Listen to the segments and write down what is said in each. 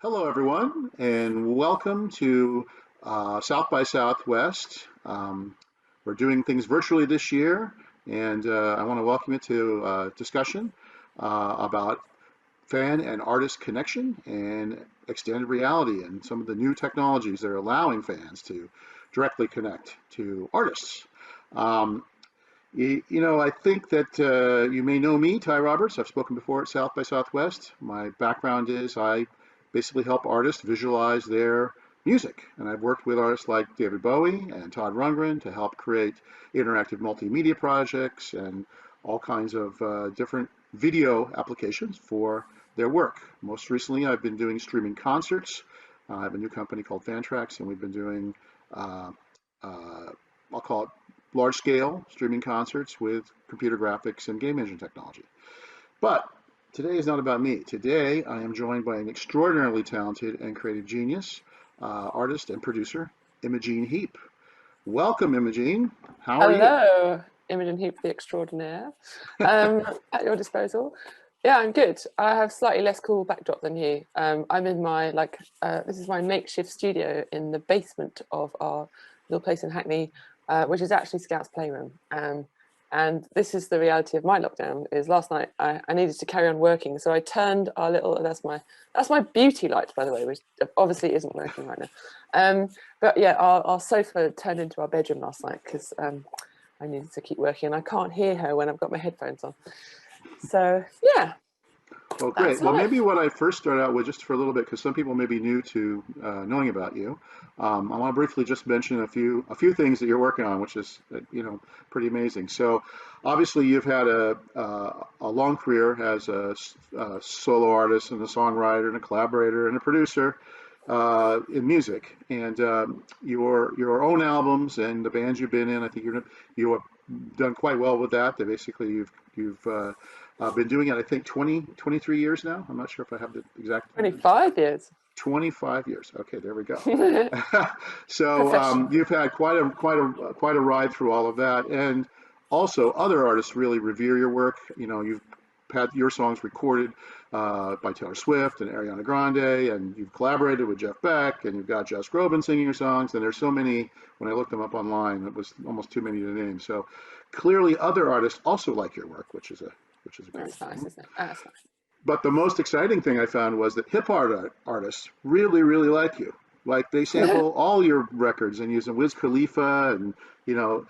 Hello, everyone, and welcome to South by Southwest. We're doing things virtually this year, and I want to welcome you to a discussion about fan and artist connection and extended reality and some of the new technologies that are allowing fans to directly connect to artists. Um, I think that you may know me, Ty Roberts. I've spoken before at South by Southwest. My background is I basically help artists visualize their music. And I've worked with artists like David Bowie and Todd Rundgren to help create interactive multimedia projects and all kinds of different video applications for their work. Most recently, I've been doing streaming concerts. I have a new company called Fantrax, and we've been doing uh, uh, I'll call it large scale streaming concerts with computer graphics and game engine technology. But today is not about me. Today I am joined by an extraordinarily talented and creative genius, artist and producer, Imogene Heap. Welcome, Imogene. How are you? Hello, Imogen Heap the Extraordinaire, at your disposal. Yeah, I'm good. I have slightly less cool backdrop than you. I'm in my, this is my makeshift studio in the basement of our little place in Hackney, which is actually Scout's Playroom. And this is the reality of my lockdown, is last night I needed to carry on working. So I turned our little, that's my beauty light, by the way, which obviously isn't working right now. But yeah, our sofa turned into our bedroom last night because I needed to keep working and I can't hear her when I've got my headphones on. So yeah, Well, that's great. Well, maybe life. what I first start out with, just for a little bit, because some people may be new to knowing about you. I want to briefly just mention a few things that you're working on, which is pretty amazing. So, obviously, you've had a long career as a solo artist and a songwriter and a collaborator and a producer in music, and your own albums and the bands you've been in. I think you have done quite well with that. That basically you've been doing it, I think, 23 years now. I'm not sure if I have the exact 25 years. 25 years. Okay, there we go. So Professional. you've had quite a ride through all of that, and also other artists really revere your work. You've had your songs recorded by Taylor Swift and Ariana Grande, and you've collaborated with Jeff Beck, and you've got Josh Groban singing your songs. And there's so many. When I looked them up online, it was almost too many to name. So clearly, other artists also like your work, which is a great That's nice, thing. isn't it? That's nice. But the most exciting thing I found was that hip hop artists really, really like you. Like they sample all your records and use them. Wiz Khalifa and you know,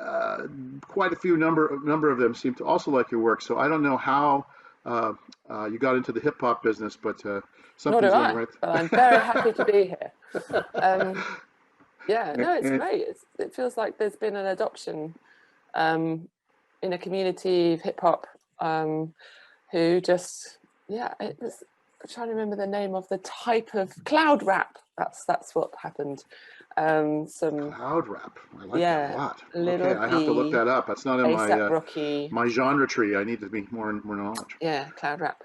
uh, quite a few number of them seem to also like your work. So I don't know how you got into the hip hop business, but Nor do something's going I, right. but I'm very happy to be here. Um, yeah, no, it's And, great. It feels like there's been an adoption um, in a community of hip hop who just, yeah, it was, I'm trying to remember the name of the type of cloud rap. That's what happened. Some, cloud rap. I like that a yeah, lot. Okay, Little I have to look B, that up. That's not in my ASAP Rocky, my genre tree. I need to be more knowledge. yeah, cloud rap.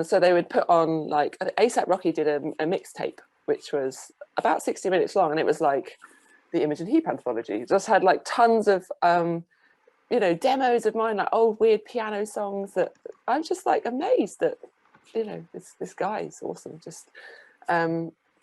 So they would put on like ASAP Rocky did a mixtape, which was about 60 minutes long, and it was like the Imogen Heap anthology. It just had like tons of demos of mine, like old weird piano songs that I'm just like amazed that this guy is awesome. Just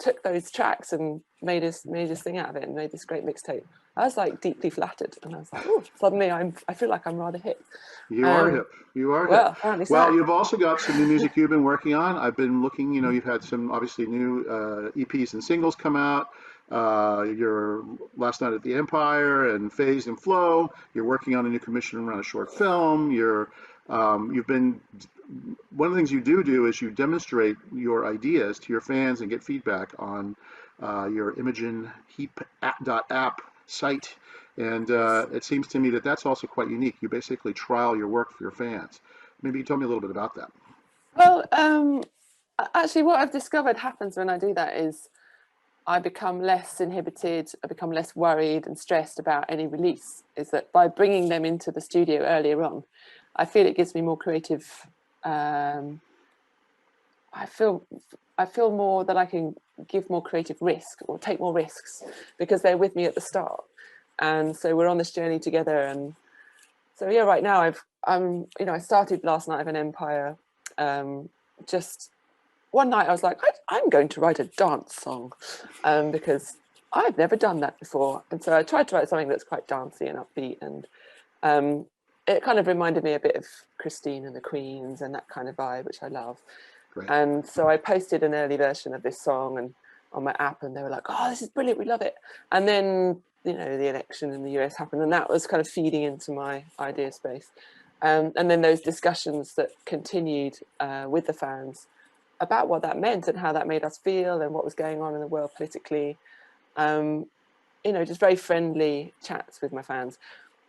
took those tracks and made us thing out of it and made this great mixtape. I was like deeply flattered, and I was like, oh, suddenly I feel like I'm rather hip. You are Um, hip. You are hip. well, apparently Well, so. you've also got some new music you've been working on. I've been looking, you've had some obviously new EPs and singles come out. Your Last Night at the Empire and Phase and Flow. You're working on a new commission around a short film. You've been, one of the things you do is you demonstrate your ideas to your fans and get feedback on your Imogen Heap app site. And it seems to me that that's also quite unique. You basically trial your work for your fans. Maybe you tell me a little bit about that. Well, actually, what I've discovered happens when I do that is I become less inhibited, I become less worried and stressed about any release. Is that by bringing them into the studio earlier on, I feel it gives me more creative. Um, I feel more that I can give more creative risk or take more risks because they're with me at the start, and so we're on this journey together. And so yeah, right now I started Last Night of an Empire, just one night I was like, I'm going to write a dance song, because I've never done that before. And so I tried to write something that's quite dancey and upbeat, and it kind of reminded me a bit of Christine and the Queens and that kind of vibe, which I love. Great. And so I posted an early version of this song and on my app, and they were like, oh, this is brilliant, we love it. And then, you know, the election in the US happened, and that was kind of feeding into my idea space. And then those discussions that continued with the fans about what that meant and how that made us feel and what was going on in the world politically. You know, just very friendly chats with my fans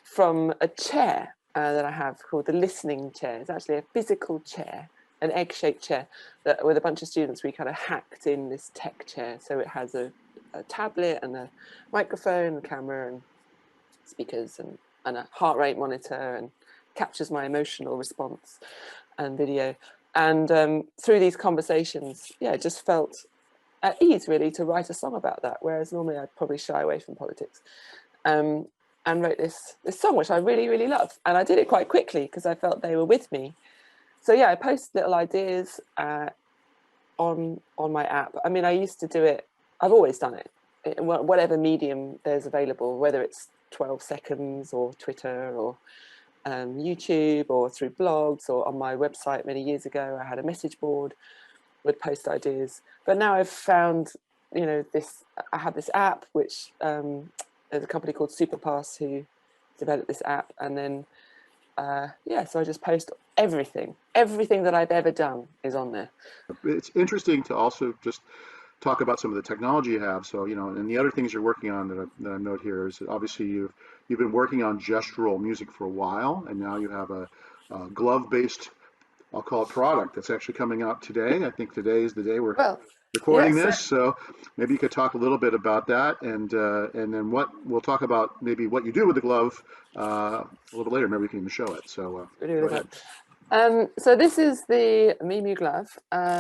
from a chair that I have called the listening chair. It's actually a physical chair, an egg-shaped chair that with a bunch of students we kind of hacked in this tech chair. So it has a tablet and a microphone, a camera and speakers and a heart rate monitor, and captures my emotional response and video. And through these conversations, yeah, it just felt at ease really to write a song about that, whereas normally I'd probably shy away from politics. And wrote this song, which I really, really love. And I did it quite quickly because I felt they were with me. So yeah, I post little ideas on my app. I mean, I used to do it, I've always done it, in whatever medium there's available, whether it's 12 seconds or Twitter or YouTube or through blogs or on my website many years ago. I had a message board, would post ideas. But now I've found, you know, I have this app, which there's a company called Superpass who developed this app. And then, yeah, so I just post everything that I've ever done is on there. It's interesting to also just talk about some of the technology you have. So, you know, and the other things you're working on that I note here is that obviously you've been working on gestural music for a while, and now you have a glove-based, I'll call it, product that's actually coming out today. I think today is the day we're Well, recording yes. this, so maybe you could talk a little bit about that, and then what we'll talk about, maybe what you do with the glove a little bit later. Maybe we can even show it. So go ahead. So this is the Mimu glove.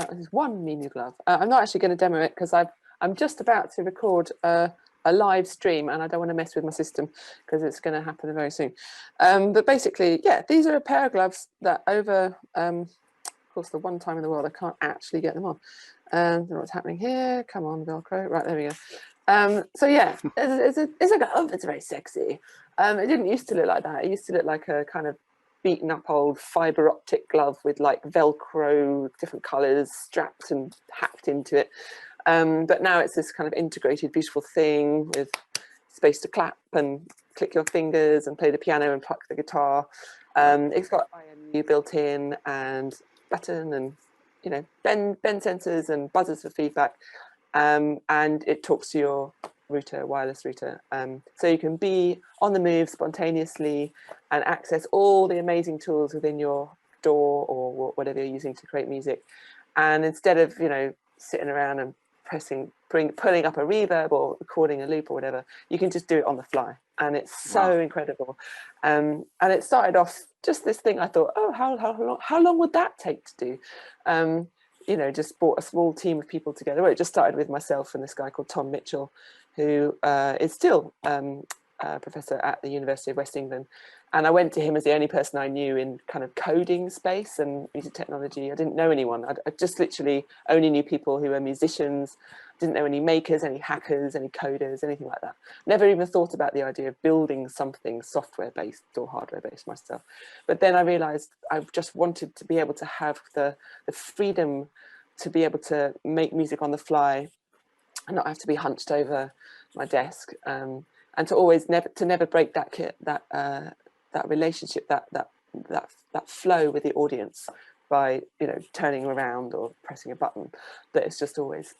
This is one Mimu glove. I'm not actually going to demo it because I'm just about to record a live stream, and I don't want to mess with my system because it's going to happen very soon. But basically, yeah, these are a pair of gloves that over, of course, the one time in the world I can't actually get them on. Don't know what's happening here. Come on, Velcro. Right, there we go. So yeah, it's a glove. It's very sexy. It didn't used to look like that. It used to look like a kind of beaten up old fiber optic glove with like Velcro, different colors strapped and hacked into it. But now it's this kind of integrated, beautiful thing with space to clap and click your fingers and play the piano and pluck the guitar. It's got IMU built in and button and, you know, bend sensors and buzzers for feedback. And it talks to your router, wireless router. So you can be on the move spontaneously and access all the amazing tools within your DAW or whatever you're using to create music. And instead of, you know, sitting around and pulling up a reverb or recording a loop or whatever, you can just do it on the fly. And it's so incredible. And it started off just this thing. I thought, oh, how long would that take to do? You know, just brought a small team of people together. Well, it just started with myself and this guy called Tom Mitchell, who is still a professor at the University of West England. And I went to him as the only person I knew in kind of coding space and music technology. I didn't know anyone. I just literally only knew people who were musicians, didn't know any makers, any hackers, any coders, anything like that. Never even thought about the idea of building something software-based or hardware-based myself. But then I realized I just wanted to be able to have the freedom to be able to make music on the fly and not have to be hunched over my desk, and to always never break that relationship, that flow with the audience by, you know, turning around or pressing a button. That it's just always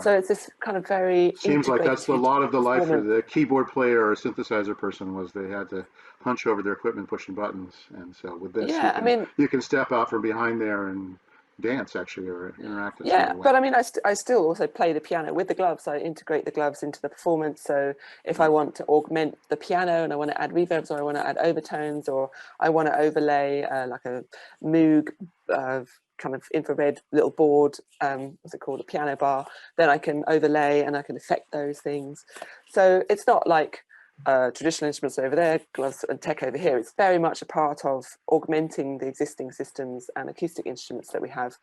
so it's this kind of very Seems like that's a integrated lot of the life for performance. the keyboard player or synthesizer person, was they had to hunch over their equipment pushing buttons. And so with this, Yeah, I mean, you can step out from behind there and dance actually, or interact in some yeah, other way. but I mean, I still also play the piano with the gloves. I integrate the gloves into the performance. So if I want to augment the piano and I want to add reverbs, or I want to add overtones, or I want to overlay like a Moog kind of infrared little board, what's it called, a piano bar, then I can overlay and I can affect those things. So it's not like traditional instruments over there, gloves and tech over here. It's very much a part of augmenting the existing systems and acoustic instruments that we have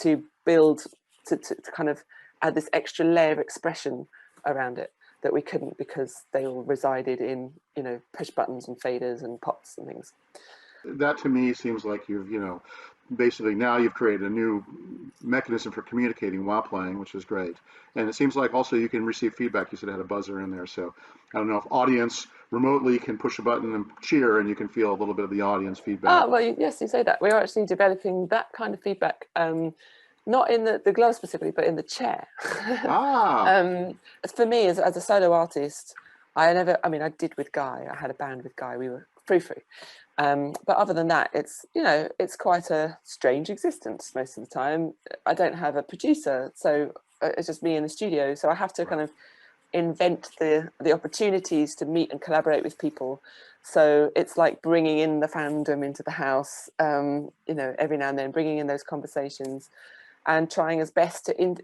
to build to kind of add this extra layer of expression around it that we couldn't because they all resided in, you know, push buttons and faders and pots and things. That to me seems like you've, basically now you've created a new mechanism for communicating while playing, which is great. And it seems like also you can receive feedback. You said it had a buzzer in there. So I don't know if audience remotely can push a button and cheer and you can feel a little bit of the audience feedback. Ah, well, yes, you say that. We are actually developing that kind of feedback, not in the glove specifically, but in the chair. Ah, For me, as a solo artist, I mean, I did with Guy. I had a band with Guy. We were frou-frou. But other than that, it's, you know, it's quite a strange existence most of the time. I don't have a producer, so it's just me in the studio. So I have to kind of invent the opportunities to meet and collaborate with people. So it's like bringing in the fandom into the house, you know, every now and then, bringing in those conversations and trying as best to,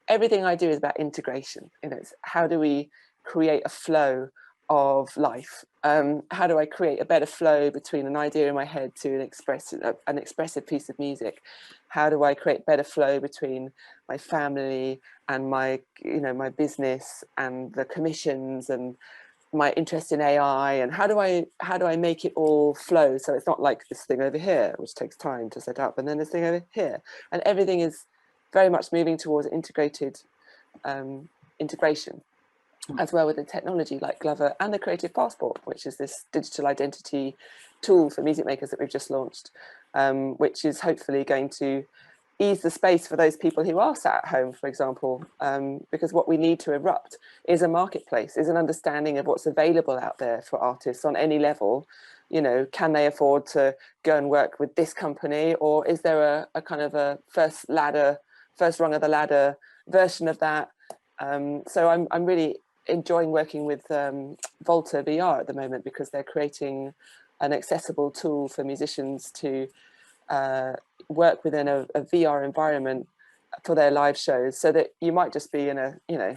everything I do is about integration. You know, it's how do we create a flow of life? How do I create a better flow between an idea in my head to an expressive piece of music? How do I create better flow between my family and my, you know, my business and the commissions and my interest in AI? And how do I make it all flow so it's not like this thing over here, which takes time to set up, and then this thing over here, and everything is very much moving towards integrated integration, as well with the technology like Glover and the Creative Passport, which is this digital identity tool for music makers that we've just launched, which is hopefully going to ease the space for those people who are sat at home, for example, because what we need to erupt is a marketplace, is an understanding of what's available out there for artists on any level. You know, can they afford to go and work with this company, or is there a kind of a first rung of the ladder version of that? So I'm really enjoying working with Volta VR at the moment, because they're creating an accessible tool for musicians to work within a VR environment for their live shows, so that you might just be in a, you know,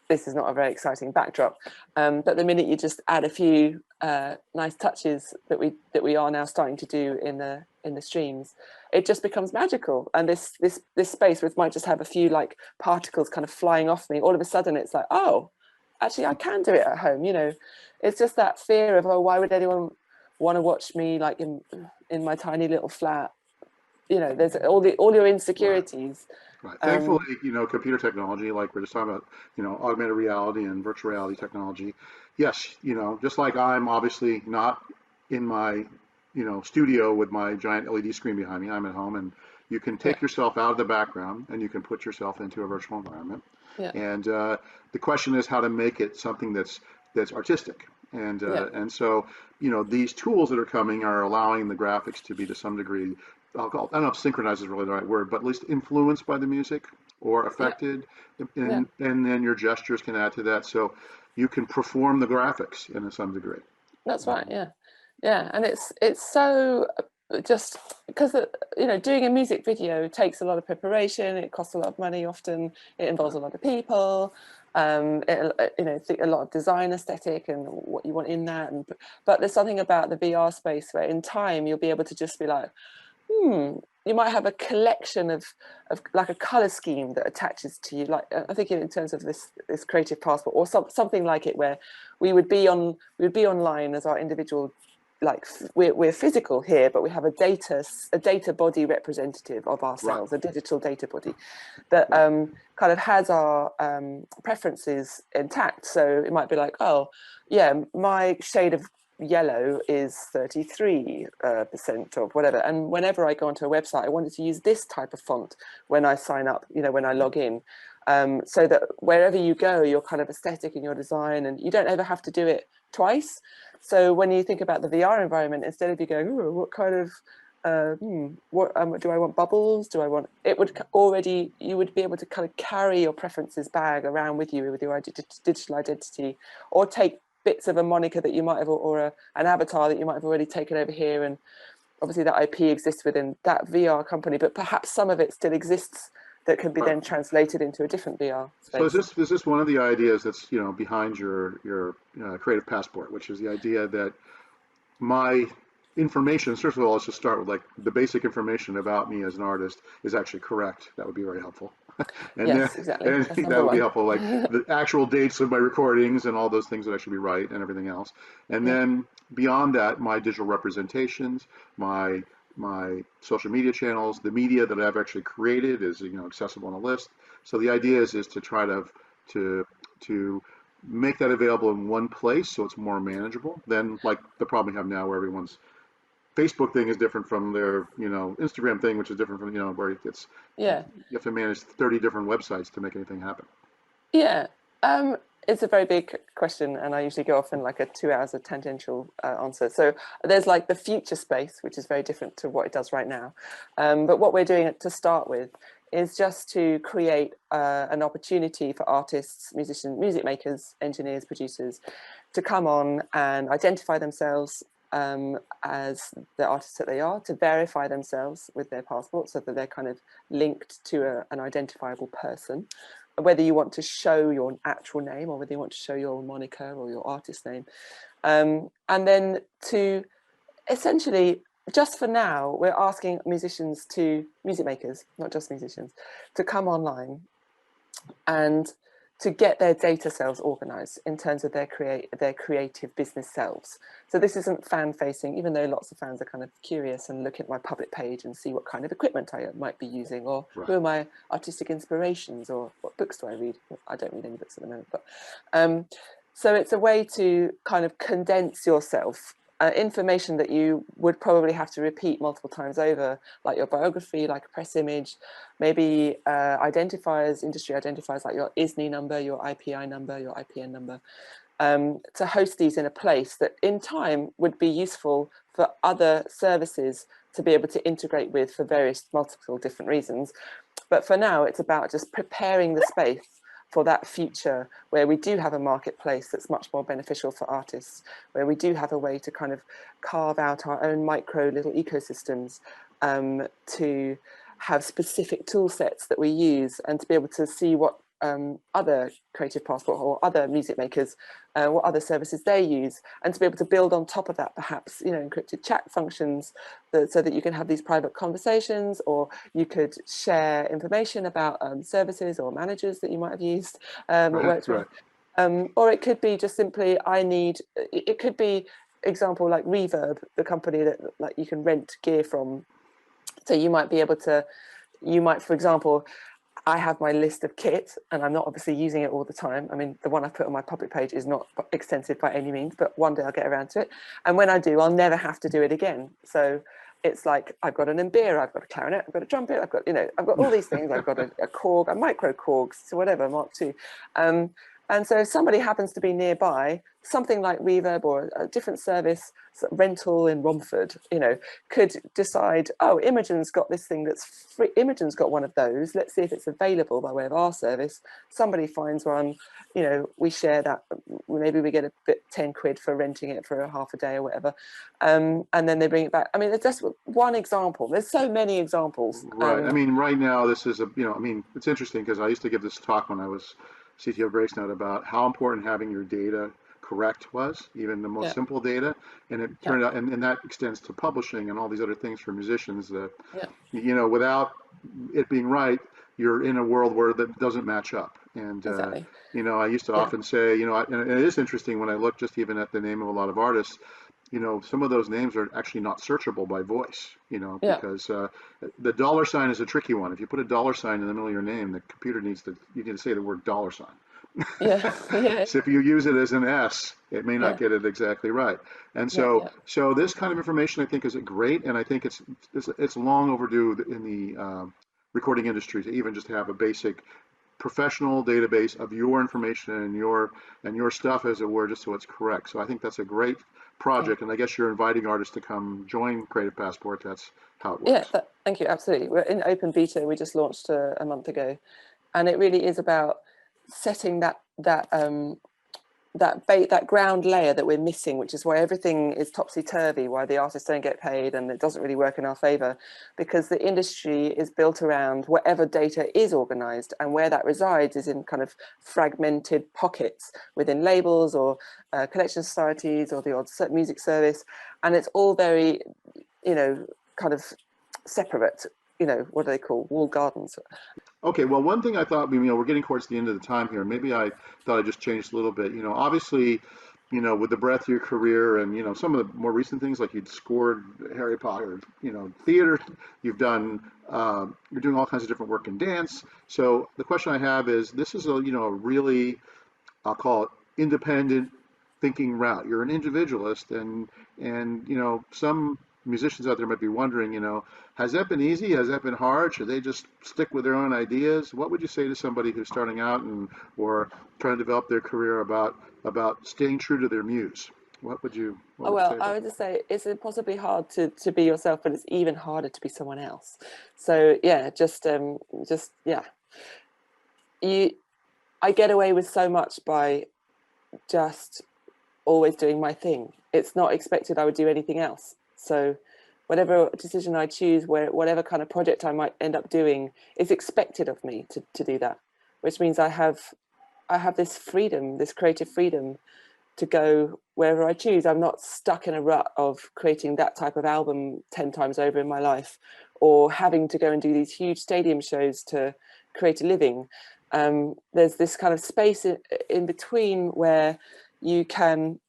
this is not a very exciting backdrop, but the minute you just add a few nice touches that we are now starting to do in the streams, it just becomes magical. And this space, which might just have a few like particles kind of flying off me, all of a sudden it's like, oh, actually I can do it at home. You know, it's just that fear of, oh, why would anyone want to watch me like in my tiny little flat? You know, there's all your insecurities. right. Thankfully, computer technology, like we're just talking about, augmented reality and virtual reality technology. Yes, just like I'm obviously not in my, studio with my giant LED screen behind me. I'm at home, and you can take yourself out of the background and you can put yourself into a virtual environment. Yeah. And the question is how to make it something that's artistic. And so, these tools that are coming are allowing the graphics to be to some degree, I don't know if synchronized is really the right word, but at least influenced by the music or affected. And then your gestures can add to that. So you can perform the graphics in some degree. That's right. Yeah. And it's so just because, doing a music video takes a lot of preparation. It costs a lot of money. Often it involves a lot of people. A lot of design aesthetic and what you want in that. But there's something about the VR space where in time you'll be able to just be like, you might have a collection of like a color scheme that attaches to you. Like I think in terms of this Creative Passport or something like it, where we would be online as our individual, like we're physical here, but we have a data body representative of ourselves, a digital data body that kind of has our preferences intact. So it might be like, oh yeah, my shade of yellow is 33% of whatever, and whenever I go onto a website I wanted to use this type of font when I sign up, when I log in, so that wherever you go your kind of aesthetic and your design, and you don't ever have to do it twice. So when you think about the VR environment, instead of you going, oh, what kind of what do I want, bubbles, you would be able to kind of carry your preferences bag around with you with your digital identity, or take bits of a moniker that you might have, or an avatar that you might have already taken over here, and obviously that IP exists within that VR company, but perhaps some of it still exists that can be then translated into a different VR space. So is this one of the ideas that's behind your Creative Passport, which is the idea that my information, first of all, let's just start with like the basic information about me as an artist is actually correct. That would be very helpful. And then Yes, exactly. and That's that number would be one. helpful, like the actual dates of my recordings and all those things that I should be right and everything else. And Yeah, then beyond that, my digital representations, my my social media channels, the media that I've actually created is accessible on a list. So the idea is to try to to make that available in one place so it's more manageable than like the problem we have now where everyone's Facebook thing is different from their Instagram thing, which is different from where it's yeah, you have to manage 30 different websites to make anything happen. yeah. It's a very big question, and I usually go off in like a 2 hours of tangential answer. So there's like the future space, which is very different to what it does right now. But what we're doing to start with is just to create an opportunity for artists, musicians, music makers, engineers, producers to come on and identify themselves as the artists that they are, to verify themselves with their passport so that they're kind of linked to an identifiable person, whether you want to show your actual name or whether you want to show your moniker or your artist name. And then to essentially, just for now, we're asking musicians music makers, not just musicians, to come online and to get their data selves organized in terms of their creative business selves. So this isn't fan facing, even though lots of fans are kind of curious and look at my public page and see what kind of equipment I might be using, or who Right. are my artistic inspirations, or what books do I read. I don't read any books at the moment, but so it's a way to kind of condense yourself, information that you would probably have to repeat multiple times over, like your biography, like a press image, maybe identifiers, industry identifiers like your ISNI number, your IPI number, your IPN number, to host these in a place that in time would be useful for other services to be able to integrate with for various multiple different reasons. But for now, it's about just preparing the space for that future where we do have a marketplace that's much more beneficial for artists, where we do have a way to kind of carve out our own micro little ecosystems, to have specific tool sets that we use and to be able to see what other creative passport or other music makers, what other services they use, and to be able to build on top of that, perhaps encrypted chat functions, so that you can have these private conversations, or you could share information about services or managers that you might have used that Right. worked Right. with, or it could be just simply it could be example like Reverb, the company that like you can rent gear from. So you might be able to, for example, I have my list of kit and I'm not obviously using it all the time. I mean, the one I put on my public page is not extensive by any means, but one day I'll get around to it. And when I do, I'll never have to do it again. So it's like, I've got an mbira, I've got a clarinet, I've got a trumpet, I've got all these things. I've got a Korg, a micro Korg, so whatever, Mark II. And so if somebody happens to be nearby, something like Reverb or a different service, rental in Romford, could decide, oh, Imogen's got this thing that's free. Imogen's got one of those. Let's see if it's available by way of our service. Somebody finds one, we share that. Maybe we get a bit 10 quid for renting it for a half a day or whatever. And then they bring it back. I mean, it's just one example. There's so many examples. Right. I mean, right now, this is I mean, it's interesting because I used to give this talk when I was CTO of Gracenote about how important having your data correct was, even the most Yeah, simple data. And it yeah, turned out, and that extends to publishing and all these other things for musicians that, yeah, without it being right, you're in a world where that doesn't match up. And, exactly. I used to Yeah, often say, and it is interesting when I look just even at the name of a lot of artists, some of those names are actually not searchable by voice, yeah, because the dollar sign is a tricky one. If you put a dollar sign in the middle of your name, the computer you need to say the word dollar sign. yeah, yeah, So if you use it as an S, it may not yeah, get it exactly right. And yeah, so, yeah, so this kind of information I think is great, and I think it's long overdue in the recording industry to even just have a basic professional database of your information and your stuff, as it were, just so it's correct. So I think that's a great yeah. project, and I guess you're inviting artists to come join Creative Passport. That's how it Yeah, works. thank you. Absolutely. We're in open beta. We just launched a month ago, and it really is about setting that ground layer that we're missing, which is why everything is topsy-turvy, why the artists don't get paid and it doesn't really work in our favor, because the industry is built around whatever data is organized, and where that resides is in kind of fragmented pockets within labels or collection societies or the odd music service, and it's all very kind of separate. what do they call walled gardens? Okay, well, one thing I thought, we're getting towards the end of the time here. Maybe I thought I just changed a little bit. Obviously, with the breadth of your career and, some of the more recent things, like you'd scored Harry Potter, theater, you've done, you're doing all kinds of different work in dance. So the question I have is, this is a really, I'll call it independent thinking route. You're an individualist, and some musicians out there might be wondering, has that been easy? Has that been hard? Should they just stick with their own ideas? What would you say to somebody who's starting out and or trying to develop their career about staying true to their muse? What Oh, would you say well, I about would just say it's impossibly hard to be yourself, but it's even harder to be someone else. So yeah, just yeah, you I get away with so much by just always doing my thing. It's not expected I would do anything else. So whatever decision I choose, whatever kind of project I might end up doing, it's expected of me to do that, which means I have this freedom, this creative freedom to go wherever I choose. I'm not stuck in a rut of creating that type of album 10 times over in my life, or having to go and do these huge stadium shows to create a living. There's this kind of space in between where you can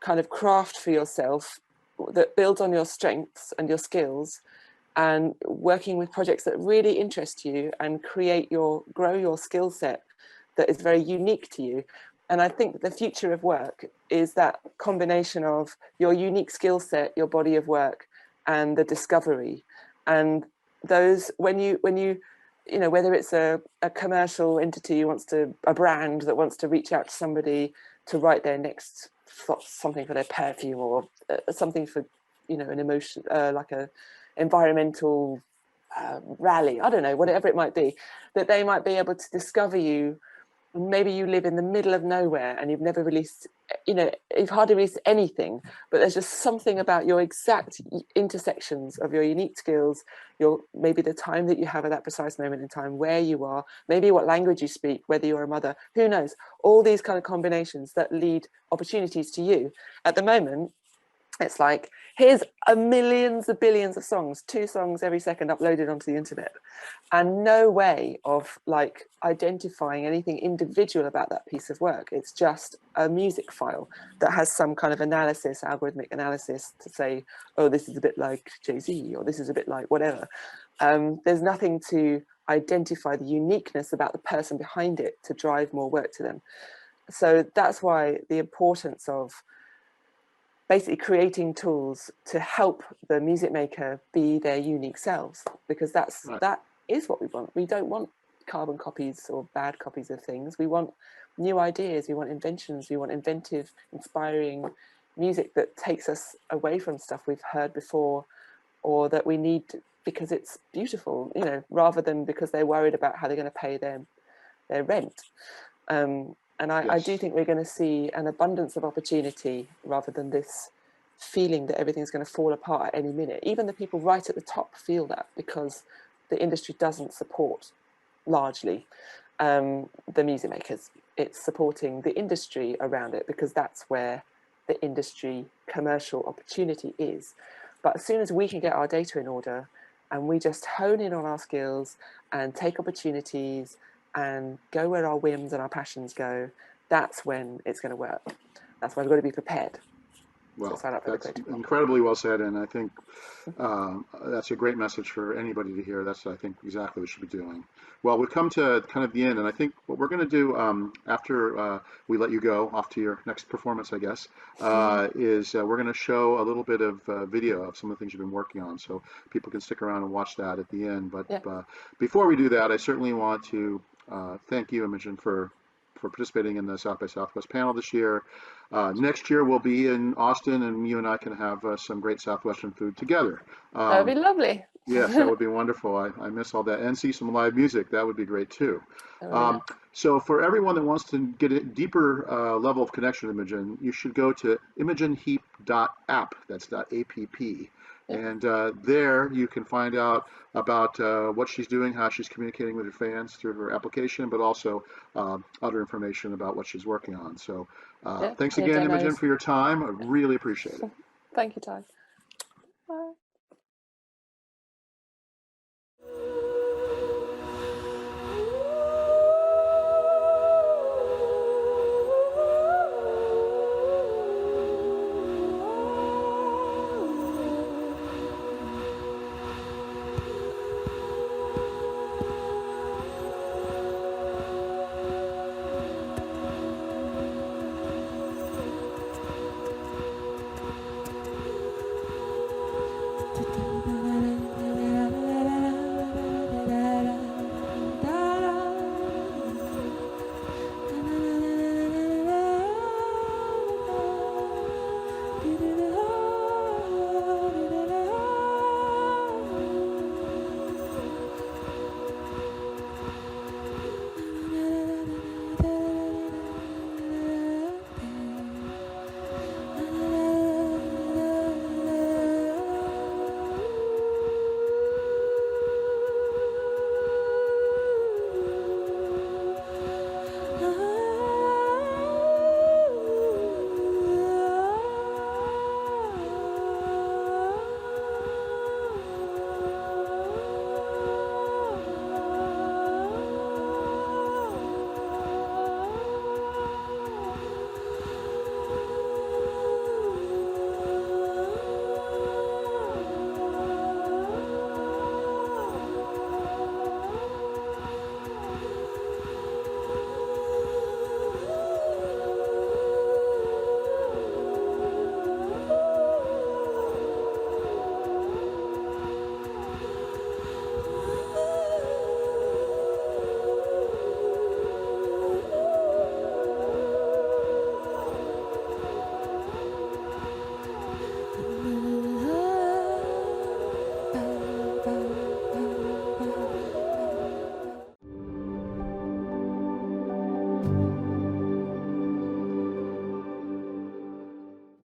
kind of craft for yourself that builds on your strengths and your skills, and working with projects that really interest you and grow your skill set that is very unique to you. And I think the future of work is that combination of your unique skill set, your body of work, and the discovery. And those, whether it's a commercial entity who wants a brand that wants to reach out to somebody to write their next something for their perfume, or something for, an emotion, like a environmental rally, I don't know, whatever it might be, that they might be able to discover you. Maybe you live in the middle of nowhere and you've never released, you've hardly released anything, but there's just something about your exact intersections of your unique skills, maybe the time that you have at that precise moment in time, where you are, maybe what language you speak, whether you're a mother, who knows, all these kind of combinations that lead opportunities to you. At the moment, it's like, here's millions of billions of songs, 2 songs every second uploaded onto the internet, and no way of like identifying anything individual about that piece of work. It's just a music file that has some kind of analysis, algorithmic analysis, to say, oh, this is a bit like Jay-Z, or this is a bit like whatever. There's nothing to identify the uniqueness about the person behind it to drive more work to them. So that's why the importance of basically creating tools to help the music maker be their unique selves, because that is what we want. We don't want carbon copies or bad copies of things. We want new ideas, we want inventions, we want inventive, inspiring music that takes us away from stuff we've heard before, or that we need because it's beautiful, rather than because they're worried about how they're going to pay their rent. And I do think we're going to see an abundance of opportunity, rather than this feeling that everything's going to fall apart at any minute. Even the people right at the top feel that, because the industry doesn't support largely the music makers. It's supporting the industry around it, because that's where the industry commercial opportunity is. But as soon as we can get our data in order and we just hone in on our skills and take opportunities and go where our whims and our passions go, that's when it's going to work. That's why we've got to be prepared. Well, that's incredibly well said, and I think that's a great message for anybody to hear. That's, I think, exactly what we should be doing. Well, we've come to kind of the end, and I think what we're going to do after we let you go off to your next performance, I guess, is we're going to show a little bit of video of some of the things you've been working on, so people can stick around and watch that at the end. But before we do that, I certainly want to thank you, Imogen, for participating in the South by Southwest panel this year. Next year we'll be in Austin, and you and I can have some great Southwestern food together. That would be lovely. Yes, that would be wonderful. I miss all that. And see some live music. That would be great too. So for everyone that wants to get a deeper level of connection with Imogen, you should go to imogenheap.app. That's .app. And there you can find out about what she's doing, how she's communicating with her fans through her application, but also other information about what she's working on. So thanks again, Imogen, for your time. I really appreciate it. Thank you, Ty.